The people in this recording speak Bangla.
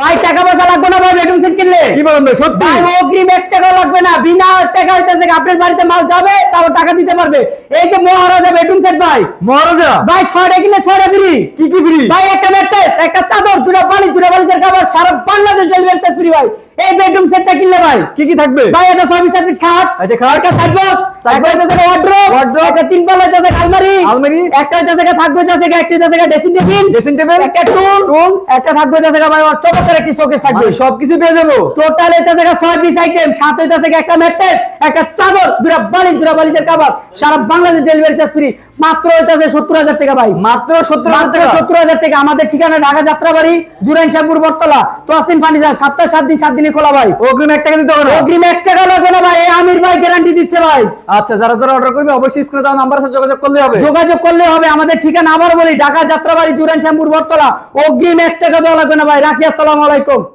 ভাই টাকা পয়সা লাগবে না ভাই, বেডরুম সেট কিনলে। কি বলেন ভাই, সত্যি? ভাই অগ্রিম 1 টাকা লাগবে না, বিনা টাকা হইতেছে আপনার বাড়িতে মাল যাবে, তাও টাকা দিতে পারবে। এই যে মহারাজা বেডরুম সেট ভাই, মহারাজা ভাই 6টা কিনলে 6টা ফ্রি। কি কি ফ্রি? ভাই একটা ম্যাট্রেস, একটা চাদর, দুটো বালিশ, দুটো বালিশের কভার, সারা বাংলাদেশ ডেলিভারি চার্জ ফ্রি ভাই। এই বেডরুম সেটটা কিনলে ভাই কি কি থাকবে? ভাই একটা 6 পিস খাট, আচ্ছা, খাট, একটা সাইড বক্স, সাইড একটা বক্স, হইতেছে ওয়ার্ড্রোব, ওয়ার্ড্রোব, একটা 3 পাল্লা হইতেছে আলমারি, আলমারি, একটা হইতেছে থাকবে হইতেছে একটা হইতেছে ড্রেসিং টেবিল, ড্রেসিং টেবিল, একটা টুল, একটা থাকবে হইতেছে ভাই চমৎকার একটি শোকেস থাকবে। মানে সবকিছু পেয়ে যাবো। টোটাল হইতেছে 6 পিস আইটেম, সাথে হইতেছে একটা ম্যাট্রেস, একটা চাদর, দুটো বালিশ, দুটো বালিশের কভার, সারা বাংলাদেশ ডেলিভারি চার্জ ফ্রি। মাত্র হইতেছে 70,000 টাকা ভাই, মাত্র 70,000 টাকা। 70,000 টাকা। আমাদের ঠিকানা ঢাকা যাত্রাবাড়ি, জুরাইন শাহপুর, বটতলা, তোয়াসিন ফার্নিচার। সপ্তাহে 7 দিন 7 দিনে খোলা ভাই। অগ্রিম 1 টাকা দিতে হবে না? অগ্রিম 1 টাকা লাগবে না ভাই, এই আমির ভাই গ্যারান্টি দিচ্ছে ভাই। আচ্ছা, যারা যারা অর্ডার করবে অবশ্যই স্ক্রিনে দেওয়া নাম্বারের সাথে যোগাযোগ করলে হবে। যোগাযোগ করলে হবে। আমাদের ঠিকানা আবার বলি, ঢাকা যাত্রাবাড়ি, জুরাইন শাহপুর, বটতলা। অগ্রিম 1 টাকা দেওয়া লাগবে না ভাই। রাখি, আসসালামু আলাইকুম।